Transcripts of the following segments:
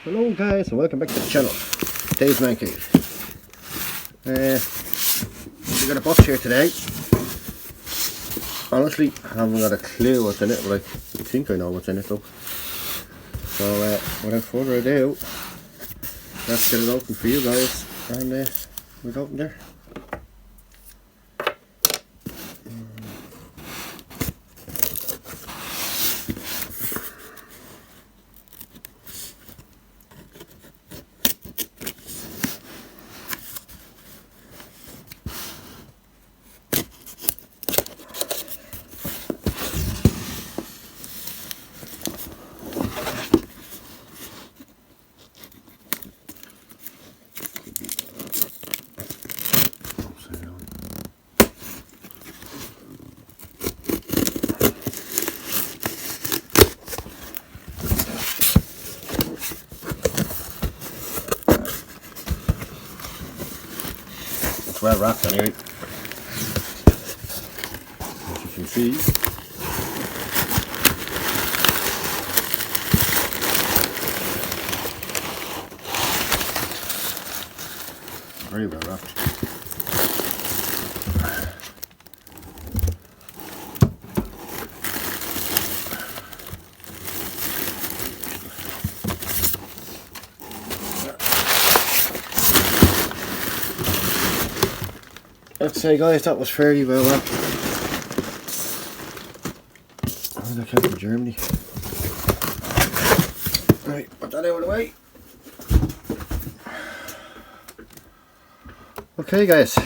Hello guys and welcome back to the channel. Today's Man Cave. We got a box here today. Honestly, I haven't got a clue what's in it, but I think I know what's in it though. So without further ado, let's get it open for you guys and we'll go from there. It's well wrapped anyway, as you can see. Very well wrapped. I'd say guys that was fairly well wrapped. How did that come from Germany? Right, put that out of the way. Okay guys,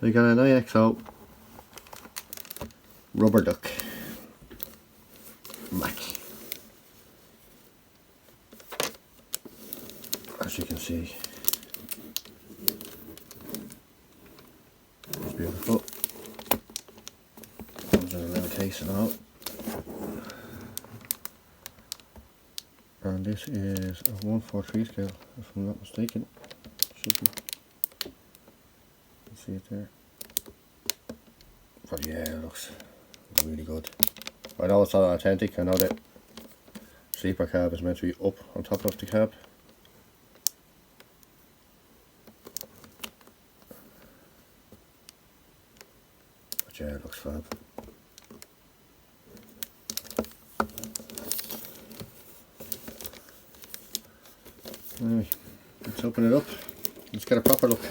we got an IXO rubber duck Mack. As you can see, it's beautiful. Comes in a little case and all. And this is a 1/4 scale, if I'm not mistaken. Should be. See it there. But yeah, it looks really good. I know it's not authentic. I know that sleeper cab is meant to be up on top of the cab. But yeah, it looks fab. Anyway, let's open it up. Let's get a proper look.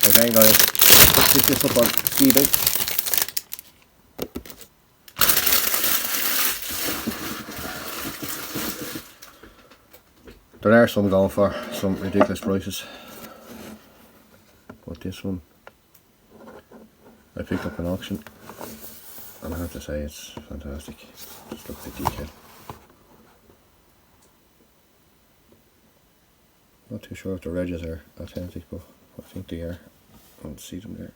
Again guys, pick this up on eBay. There are some going for some ridiculous prices, but this one I picked up an auction and I have to say it's fantastic. Just look at the detail. Not too sure if the edges are authentic, but I think they are. I don't see them there.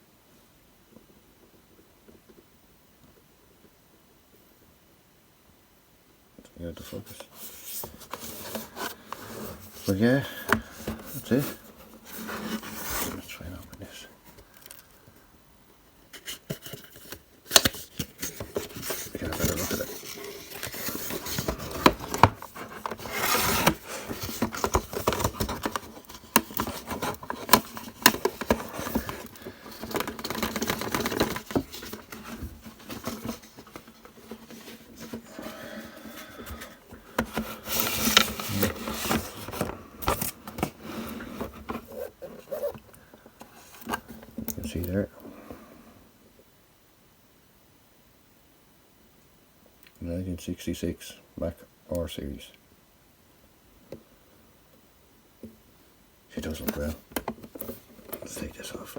Yeah, the focus. But yeah, that's it. Let's try and open this. Get a better look at it. See there, 1966 Mack R series. She does look well. Let's take this off.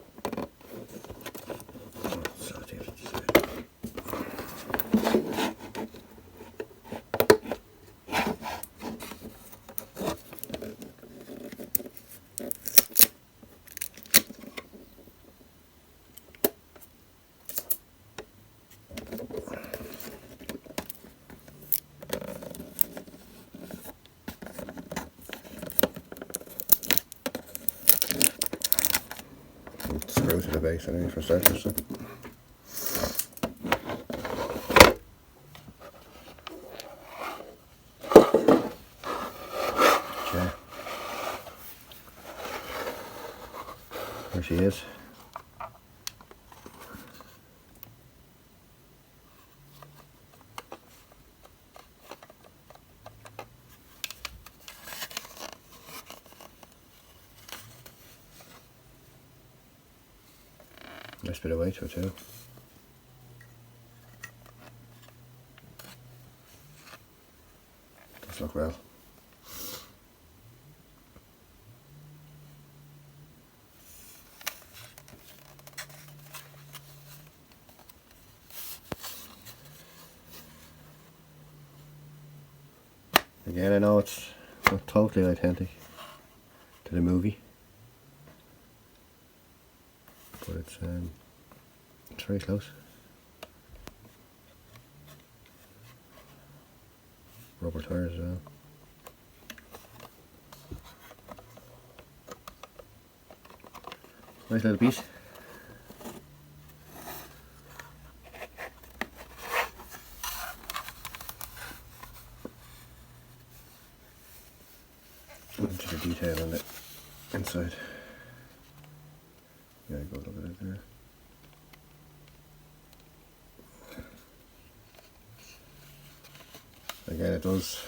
screw to the base anyway for starters. So. Yeah. There she is. Nice bit of weight to it too. Does look well. Again, I know it's not totally authentic to the movie, but it's very close. Rubber tires as well. Nice little piece. Into the detail on it inside. Yeah, go look at it there. Again, it does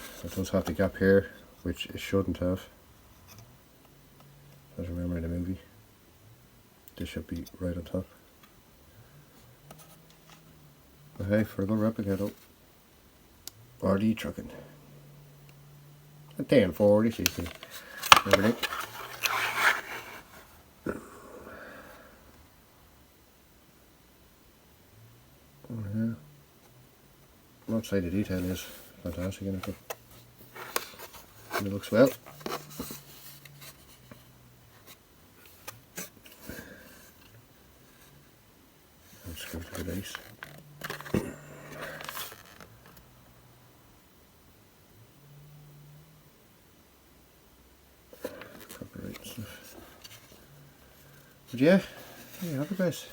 have the gap here, which it shouldn't have. As I remember in the movie, this should be right on top. But hey, for a good replica though, RD trucking. A 1040 cc. Remember it? Oh yeah. Outside the detail is fantastic in it, and it looks well. And screw to the base. Copyright stuff. But yeah, there you have it, guys.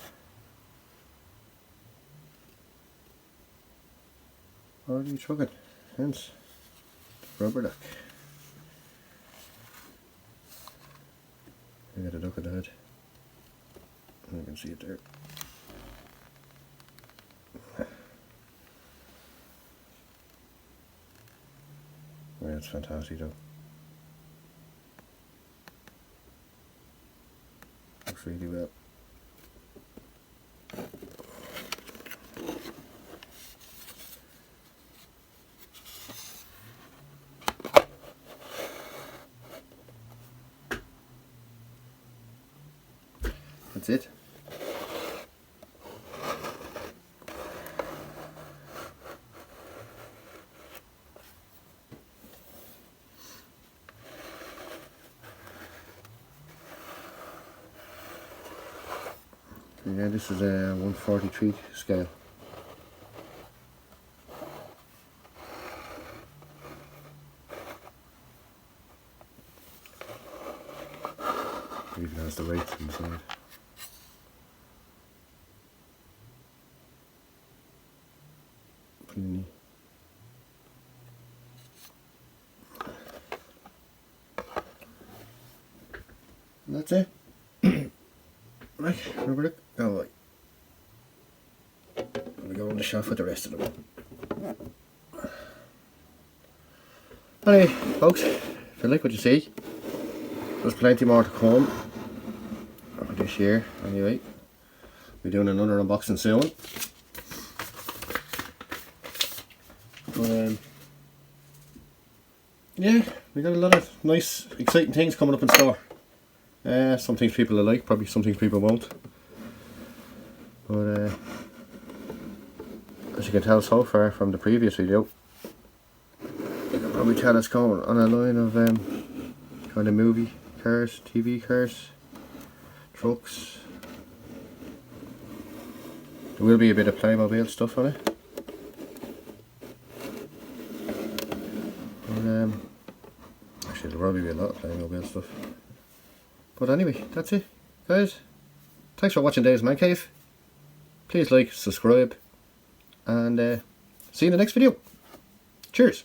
Already trucking, hence rubber duck. I got a duck at the head. And you can see it there. Yeah, it's fantastic though. Looks really well. That's it. Yeah, this is a 143 scale. It even has the weights inside. Pretty neat. And that's it. Right, rubber duck. Oh, right. Gonna go on the shelf with the rest of them. Anyway, folks, if you like what you see, there's plenty more to come over this year. Anyway, we're doing another unboxing soon. But yeah, we got a lot of nice, exciting things coming up in store. Some things people will like, probably some things people won't. But as you can tell so far from the previous video, you can probably tell it's going on a line of kind of movie cars, TV cars, trucks. There will be a bit of Playmobil stuff on it. But, actually there'll probably be a lot of Playmobil stuff. But anyway, that's it, guys. thanks for watching Dave's Man Cave. Please like, subscribe, and see you in the next video. Cheers.